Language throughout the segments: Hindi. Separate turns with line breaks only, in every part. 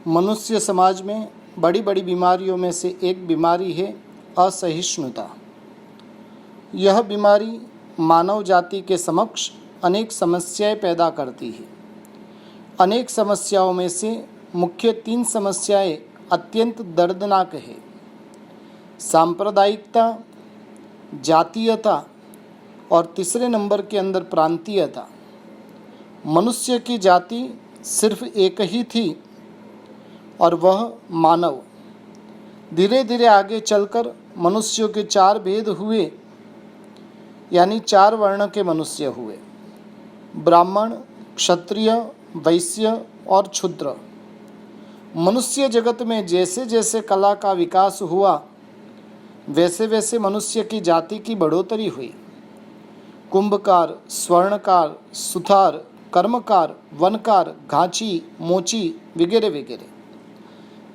मनुष्य समाज में बड़ी बड़ी बीमारियों में से एक बीमारी है असहिष्णुता। यह बीमारी मानव जाति के समक्ष अनेक समस्याएं पैदा करती है। अनेक समस्याओं में से मुख्य 3 समस्याएं अत्यंत दर्दनाक है। सांप्रदायिकता, जातीयता और तीसरे नंबर के अंदर प्रांतीयता। मनुष्य की जाति सिर्फ एक ही थी और वह मानव। धीरे धीरे आगे चलकर मनुष्यों के 4 भेद हुए, यानी 4 वर्ण के मनुष्य हुए: ब्राह्मण, क्षत्रिय, वैश्य और क्षुद्र। मनुष्य जगत में जैसे जैसे कला का विकास हुआ, वैसे वैसे मनुष्य की जाति की बढ़ोतरी हुई। कुंभकार, स्वर्णकार, सुथार, कर्मकार, वनकार, घाची, मोची वगैरह वगैरह।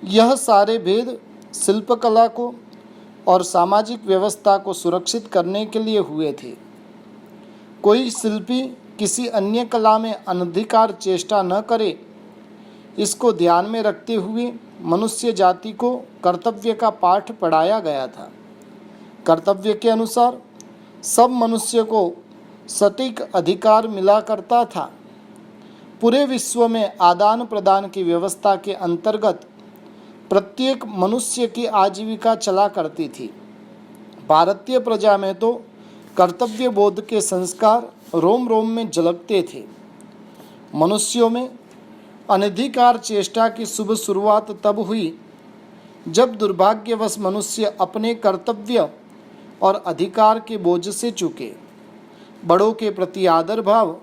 यह सारे भेद शिल्पकला को और सामाजिक व्यवस्था को सुरक्षित करने के लिए हुए थे। कोई शिल्पी किसी अन्य कला में अनधिकार चेष्टा न करे, इसको ध्यान में रखते हुए मनुष्य जाति को कर्तव्य का पाठ पढ़ाया गया था। कर्तव्य के अनुसार सब मनुष्य को सटीक अधिकार मिला करता था। पूरे विश्व में आदान प्रदान की व्यवस्था के अंतर्गत प्रत्येक मनुष्य की आजीविका चला करती थी। भारतीय प्रजा में तो कर्तव्य बोध के संस्कार रोम रोम में झलकते थे। मनुष्यों में अनधिकार चेष्टा की शुभ शुरुआत तब हुई जब दुर्भाग्यवश मनुष्य अपने कर्तव्य और अधिकार के बोझ से चूके। बड़ों के प्रति आदर भाव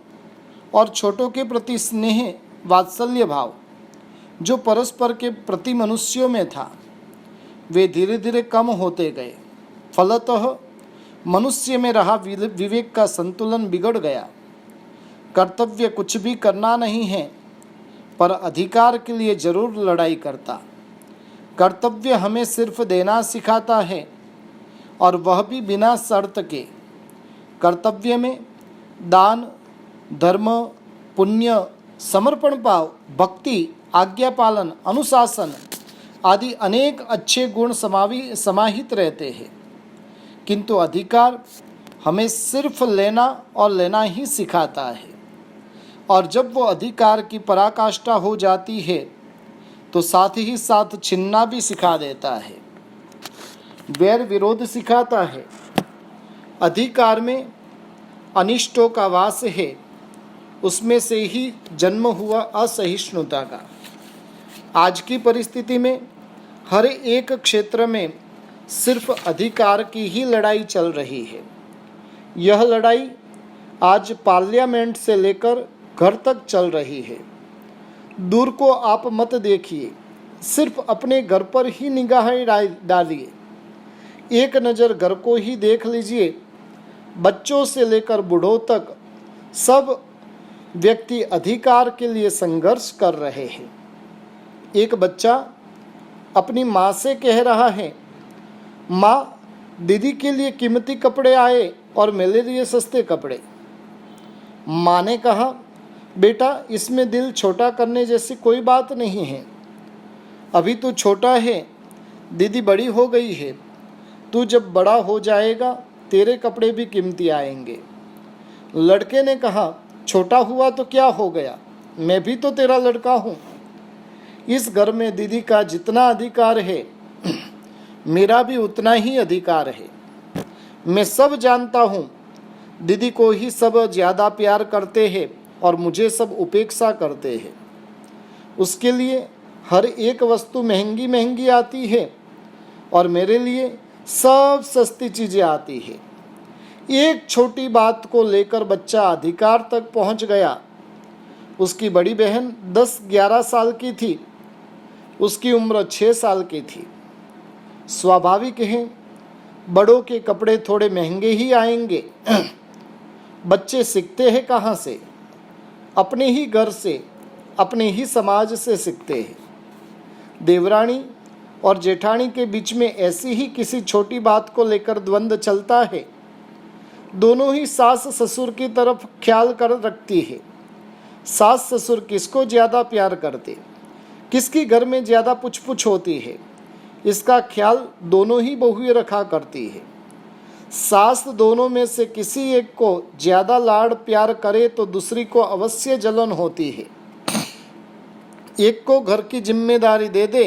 और छोटों के प्रति स्नेह वात्सल्य भाव जो परस्पर के प्रति मनुष्यों में था, वे धीरे धीरे कम होते गए। फलतः मनुष्य में रहा विवेक का संतुलन बिगड़ गया। कर्तव्य कुछ भी करना नहीं है, पर अधिकार के लिए जरूर लड़ाई करता। कर्तव्य हमें सिर्फ देना सिखाता है, और वह भी बिना शर्त के। कर्तव्य में दान, धर्म, पुण्य, समर्पण भाव, भक्ति, आज्ञा पालन, अनुशासन आदि अनेक अच्छे गुण समाहित रहते हैं। किंतु अधिकार हमें सिर्फ लेना और लेना ही सिखाता है, और जब वो अधिकार की पराकाष्ठा हो जाती है तो साथ ही साथ छीनना भी सिखा देता है। वैर विरोध सिखाता है। अधिकार में अनिष्टों का वास है, उसमें से ही जन्म हुआ असहिष्णुता का। आज की परिस्थिति में हर एक क्षेत्र में सिर्फ अधिकार की ही लड़ाई चल रही है। यह लड़ाई आज पार्लियामेंट से लेकर घर तक चल रही है। दूर को आप मत देखिए, सिर्फ अपने घर पर ही निगाहें डालिए। एक नज़र घर को ही देख लीजिए। बच्चों से लेकर बूढ़ों तक सब व्यक्ति अधिकार के लिए संघर्ष कर रहे हैं। एक बच्चा अपनी माँ से कह रहा है, माँ, दीदी के लिए कीमती कपड़े आए और मेरे लिए सस्ते कपड़े। माँ ने कहा, बेटा, इसमें दिल छोटा करने जैसी कोई बात नहीं है। अभी तू छोटा है, दीदी बड़ी हो गई है। तू जब बड़ा हो जाएगा तेरे कपड़े भी कीमती आएंगे। लड़के ने कहा, छोटा हुआ तो क्या हो गया, मैं भी तो तेरा लड़का हूँ। इस घर में दीदी का जितना अधिकार है, मेरा भी उतना ही अधिकार है। मैं सब जानता हूँ। दीदी को ही सब ज़्यादा प्यार करते हैं और मुझे सब उपेक्षा करते हैं। उसके लिए हर एक वस्तु महंगी महंगी आती है और मेरे लिए सब सस्ती चीज़ें आती है। एक छोटी बात को लेकर बच्चा अधिकार तक पहुंच गया। उसकी बड़ी बहन 10-11 साल की थी, उसकी उम्र 6 साल की थी। स्वाभाविक है, बड़ों के कपड़े थोड़े महंगे ही आएंगे। बच्चे सीखते हैं कहाँ से? अपने ही घर से, अपने ही समाज से सीखते हैं। देवरानी और जेठानी के बीच में ऐसी ही किसी छोटी बात को लेकर द्वंद्व चलता है। दोनों ही सास ससुर की तरफ ख्याल कर रखती है। सास ससुर किसको ज़्यादा प्यार करते, किसकी घर में ज़्यादा पुछ पुछ होती है, इसका ख्याल दोनों ही बहुएं रखा करती है। सास दोनों में से किसी एक को ज़्यादा लाड़ प्यार करे तो दूसरी को अवश्य जलन होती है। एक को घर की जिम्मेदारी दे दे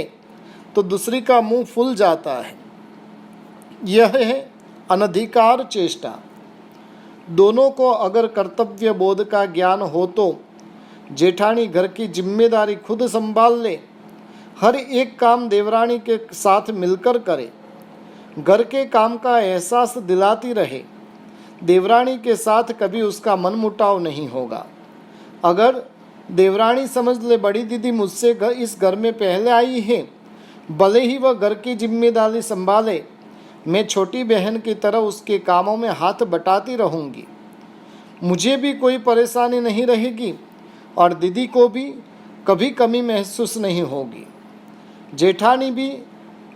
तो दूसरी का मुंह फूल जाता है। यह है अनधिकार चेष्टा। दोनों को अगर कर्तव्य बोध का ज्ञान हो तो जेठानी घर की जिम्मेदारी खुद संभाल ले, हर एक काम देवरानी के साथ मिलकर करे, घर के काम का एहसास दिलाती रहे। देवरानी के साथ कभी उसका मनमुटाव नहीं होगा। अगर देवरानी समझ ले बड़ी दीदी मुझसे इस घर में पहले आई है, भले ही वह घर की जिम्मेदारी संभाले, मैं छोटी बहन की तरह उसके कामों में हाथ बटाती रहूँगी, मुझे भी कोई परेशानी नहीं रहेगी और दीदी को भी कभी कमी महसूस नहीं होगी। जेठानी भी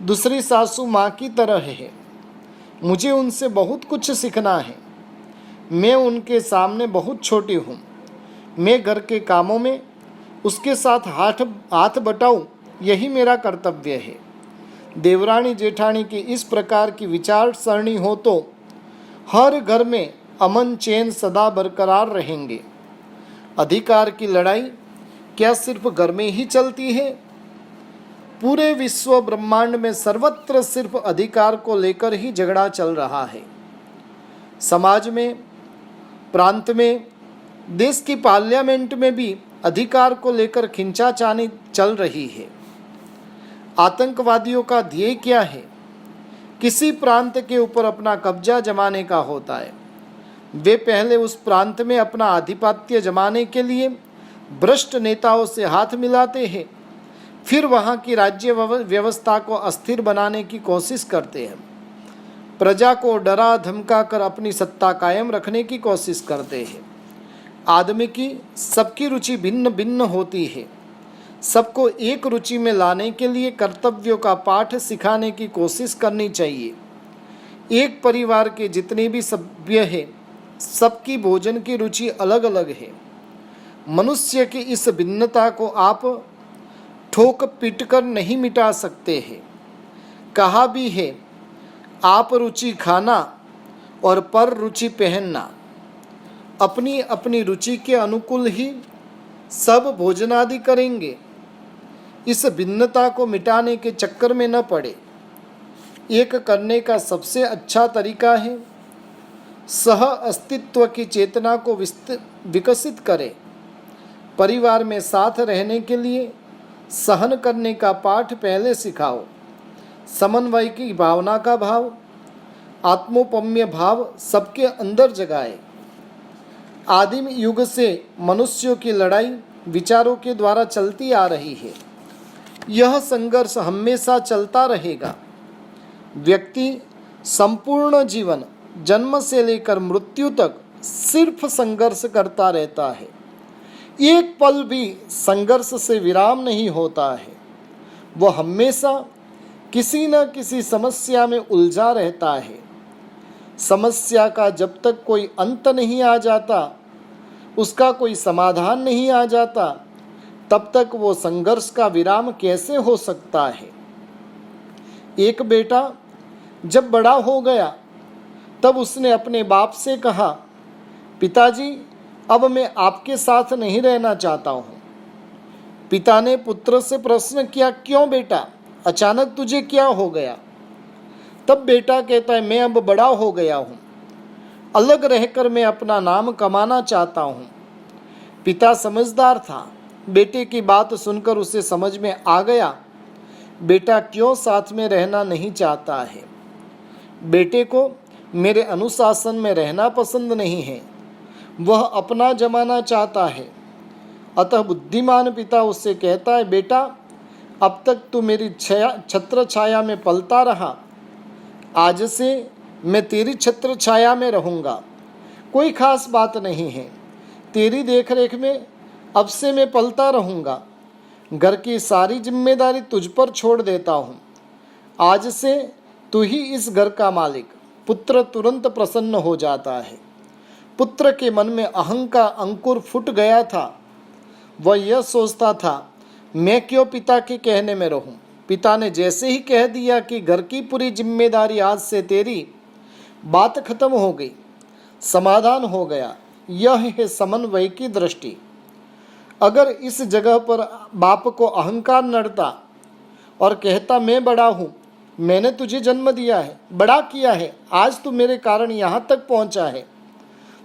दूसरी सासू माँ की तरह है, मुझे उनसे बहुत कुछ सीखना है। मैं उनके सामने बहुत छोटी हूँ, मैं घर के कामों में उसके साथ हाथ बटाऊँ, यही मेरा कर्तव्य है। देवरानी जेठानी की इस प्रकार की विचार सरणी हो तो हर घर में अमन चैन सदा बरकरार रहेंगे। अधिकार की लड़ाई क्या सिर्फ घर में ही चलती है? पूरे विश्व ब्रह्मांड में सर्वत्र सिर्फ अधिकार को लेकर ही झगड़ा चल रहा है। समाज में, प्रांत में, देश की पार्लियामेंट में भी अधिकार को लेकर खिंचातानी चल रही है। आतंकवादियों का ध्येय क्या है? किसी प्रांत के ऊपर अपना कब्जा जमाने का होता है। वे पहले उस प्रांत में अपना आधिपत्य जमाने के लिए भ्रष्ट नेताओं से हाथ मिलाते हैं, फिर वहाँ की राज्य व्यवस्था को अस्थिर बनाने की कोशिश करते हैं, प्रजा को डरा धमका कर अपनी सत्ता कायम रखने की कोशिश करते हैं। आदमी की सबकी रुचि भिन्न भिन्न होती है। सबको एक रुचि में लाने के लिए कर्तव्यों का पाठ सिखाने की कोशिश करनी चाहिए। एक परिवार के जितने भी सभ्य हैं, सबकी भोजन की रुचि अलग अलग है। मनुष्य की इस भिन्नता को आप ठोक पीट कर नहीं मिटा सकते हैं। कहा भी है, आप रुचि खाना और पर रुचि पहनना। अपनी अपनी रुचि के अनुकूल ही सब भोजनादि करेंगे। इस भिन्नता को मिटाने के चक्कर में न पड़े। एक करने का सबसे अच्छा तरीका है सह अस्तित्व की चेतना को विकसित करें। परिवार में साथ रहने के लिए सहन करने का पाठ पहले सिखाओ। समन्वय की भावना का भाव, आत्मोपम्य भाव सबके अंदर जगाए। आदिम युग से मनुष्यों की लड़ाई विचारों के द्वारा चलती आ रही है। यह संघर्ष हमेशा चलता रहेगा। व्यक्ति संपूर्ण जीवन जन्म से लेकर मृत्यु तक सिर्फ संघर्ष करता रहता है। एक पल भी संघर्ष से विराम नहीं होता है। वह हमेशा किसी न किसी समस्या में उलझा रहता है। समस्या का जब तक कोई अंत नहीं आ जाता, उसका कोई समाधान नहीं आ जाता, तब तक वो संघर्ष का विराम कैसे हो सकता है? एक बेटा जब बड़ा हो गया तब उसने अपने बाप से कहा, पिताजी अब मैं आपके साथ नहीं रहना चाहता हूँ। पिता ने पुत्र से प्रश्न किया, क्यों बेटा, अचानक तुझे क्या हो गया? तब बेटा कहता है, मैं अब बड़ा हो गया हूँ, अलग रहकर मैं अपना नाम कमाना चाहता हूँ। पिता समझदार था। बेटे की बात सुनकर उसे समझ में आ गया बेटा क्यों साथ में रहना नहीं चाहता है। बेटे को मेरे अनुशासन में रहना पसंद नहीं है, वह अपना जमाना चाहता है। अतः बुद्धिमान पिता उससे कहता है, बेटा अब तक तू मेरी छत्र छाया में पलता रहा, आज से मैं तेरी छत्र छाया में रहूँगा। कोई खास बात नहीं है, तेरी देखरेख में अब से मैं पलता रहूँगा। घर की सारी जिम्मेदारी तुझ पर छोड़ देता हूँ। आज से तू ही इस घर का मालिक। पुत्र तुरंत प्रसन्न हो जाता है। पुत्र के मन में अहं का अंकुर फूट गया था। वह यह सोचता था, मैं क्यों पिता के कहने में रहूं। पिता ने जैसे ही कह दिया कि घर की पूरी जिम्मेदारी आज से तेरी, बात खत्म हो गई, समाधान हो गया। यह है समन्वय की दृष्टि। अगर इस जगह पर बाप को अहंकार नड़ता और कहता मैं बड़ा हूँ, मैंने तुझे जन्म दिया है, बड़ा किया है, आज तू मेरे कारण यहाँ तक पहुँचा है,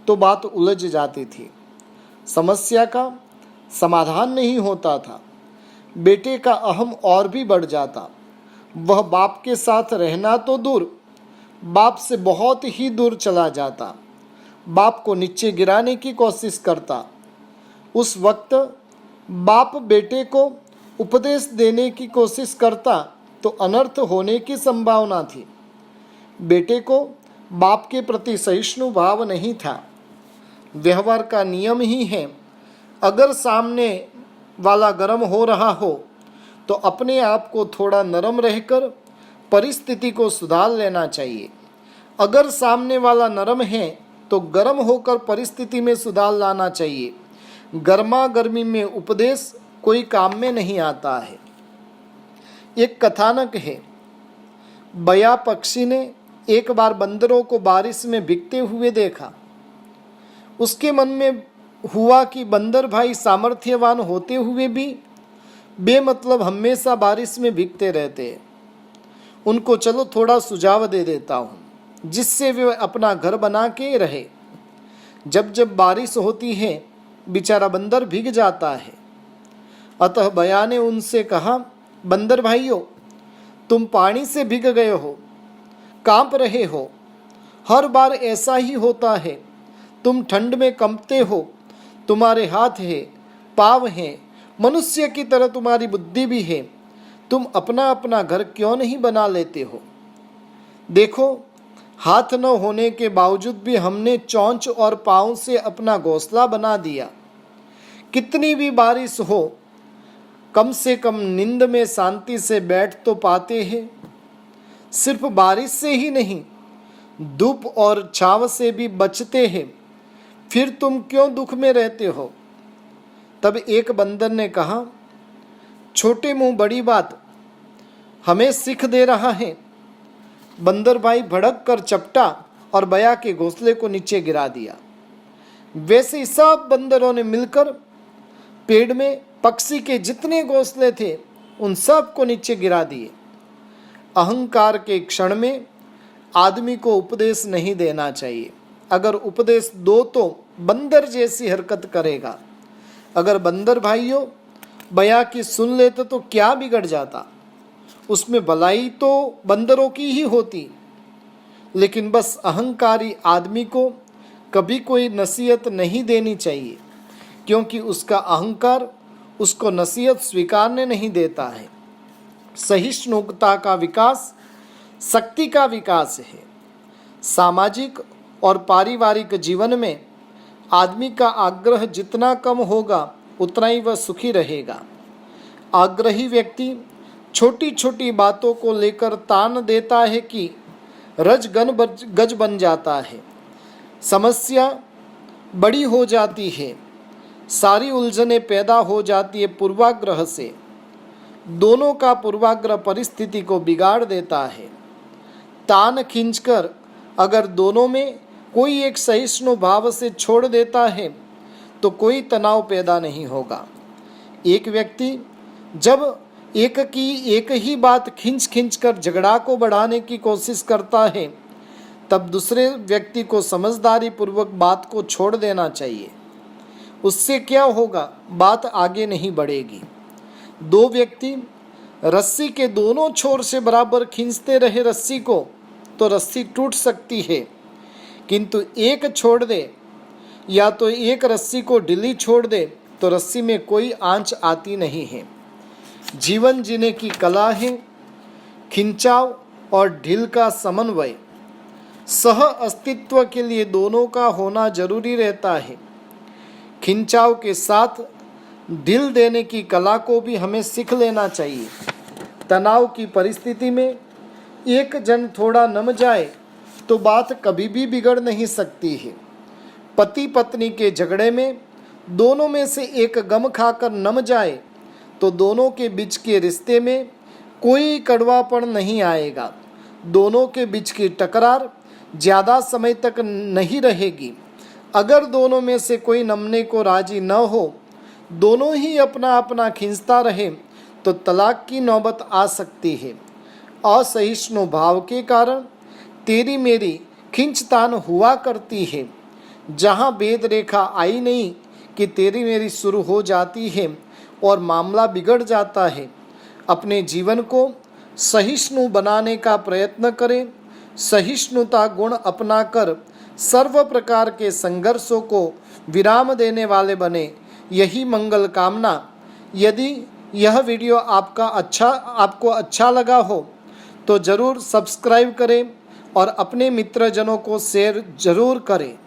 तो बात उलझ जाती थी, समस्या का समाधान नहीं होता था। बेटे का अहम और भी बढ़ जाता। वह बाप के साथ रहना तो दूर, बाप से बहुत ही दूर चला जाता। बाप को नीचे गिराने की कोशिश करता। उस वक्त बाप बेटे को उपदेश देने की कोशिश करता तो अनर्थ होने की संभावना थी। बेटे को बाप के प्रति सहिष्णु भाव नहीं था। व्यवहार का नियम ही है, अगर सामने वाला गर्म हो रहा हो तो अपने आप को थोड़ा नरम रहकर परिस्थिति को सुधार लेना चाहिए। अगर सामने वाला नरम है तो गर्म होकर परिस्थिति में सुधार लाना चाहिए। गर्मा गर्मी में उपदेश कोई काम में नहीं आता है। एक कथानक है, बया पक्षी ने एक बार बंदरों को बारिश में भीगते हुए देखा। उसके मन में हुआ कि बंदर भाई सामर्थ्यवान होते हुए भी बेमतलब हमेशा बारिश में भीगते रहते हैं। उनको चलो थोड़ा सुझाव दे देता हूँ, जिससे वे अपना घर बना के रहे। जब जब बारिश होती है बेचारा बंदर भीग जाता है। अतः बया ने उनसे कहा, बंदर भाइयों, तुम पानी से भीग गए हो, कांप रहे हो, हर बार ऐसा ही होता है। तुम ठंड में कंपते हो, तुम्हारे हाथ है, पाँव हैं, मनुष्य की तरह तुम्हारी बुद्धि भी है। तुम अपना अपना घर क्यों नहीं बना लेते हो? देखो, हाथ न होने के बावजूद भी हमने चोंच और पाँव से अपना घोंसला बना दिया। कितनी भी बारिश हो, कम से कम नींद में शांति से बैठ तो पाते हैं। सिर्फ बारिश से ही नहीं, धूप और छांव से भी बचते हैं। फिर तुम क्यों दुख में रहते हो? तब एक बंदर ने कहा, छोटे मुंह बड़ी बात, हमें सीख दे रहा है। बंदर भाई भड़क कर चपटा और बया के घोंसले को नीचे गिरा दिया। वैसे ही सब बंदरों ने मिलकर पेड़ में पक्षी के जितने घोंसले थे उन सब को नीचे गिरा दिए। अहंकार के क्षण में आदमी को उपदेश नहीं देना चाहिए। अगर उपदेश दो तो बंदर जैसी हरकत करेगा। अगर बंदर भाइयों बया की सुन लेते तो क्या बिगड़ जाता? उसमें भलाई तो बंदरों की ही होती। लेकिन बस अहंकारी आदमी को कभी कोई नसीहत नहीं देनी चाहिए, क्योंकि उसका अहंकार उसको नसीहत स्वीकारने नहीं देता है। सहिष्णुता का विकास शक्ति का विकास है। सामाजिक और पारिवारिक जीवन में आदमी का आग्रह जितना कम होगा उतना ही वह सुखी रहेगा। आग्रही व्यक्ति छोटी छोटी बातों को लेकर तान देता है कि गज बन जाता है। समस्या बड़ी हो जाती है, सारी उलझनें पैदा हो जाती है पूर्वाग्रह से। दोनों का पूर्वाग्रह परिस्थिति को बिगाड़ देता है। तान खींचकर अगर दोनों में कोई एक सहिष्णु भाव से छोड़ देता है तो कोई तनाव पैदा नहीं होगा। एक व्यक्ति जब एक ही बात खींच कर झगड़ा को बढ़ाने की कोशिश करता है, तब दूसरे व्यक्ति को समझदारी पूर्वक बात को छोड़ देना चाहिए। उससे क्या होगा, बात आगे नहीं बढ़ेगी। दो व्यक्ति रस्सी के दोनों छोर से बराबर खींचते रहे रस्सी को तो रस्सी टूट सकती है, किंतु एक छोड़ दे या तो एक रस्सी को ढीली छोड़ दे तो रस्सी में कोई आंच आती नहीं है। जीवन जीने की कला है खिंचाव और ढील का समन्वय। सह अस्तित्व के लिए दोनों का होना जरूरी रहता है। खिंचाव के साथ ढील देने की कला को भी हमें सीख लेना चाहिए। तनाव की परिस्थिति में एक जन थोड़ा नम जाए तो बात कभी भी बिगड़ नहीं सकती है। पति पत्नी के झगड़े में दोनों में से एक गम खाकर नम जाए तो दोनों के बीच के रिश्ते में कोई कड़वापन नहीं आएगा। दोनों के बीच की टकरार ज़्यादा समय तक नहीं रहेगी। अगर दोनों में से कोई नमने को राजी न हो, दोनों ही अपना अपना खींचता रहे, तो तलाक की नौबत आ सकती है। असहिष्णु भाव के कारण तेरी मेरी खींचतान हुआ करती है। जहाँ भेद रेखा आई नहीं कि तेरी मेरी शुरू हो जाती है और मामला बिगड़ जाता है। अपने जीवन को सहिष्णु बनाने का प्रयत्न करें। सहिष्णुता गुण अपनाकर सर्व प्रकार के संघर्षों को विराम देने वाले बने, यही मंगल कामना। यदि यह वीडियो आपको अच्छा लगा हो तो ज़रूर सब्सक्राइब करें और अपने मित्रजनों को शेयर ज़रूर करें।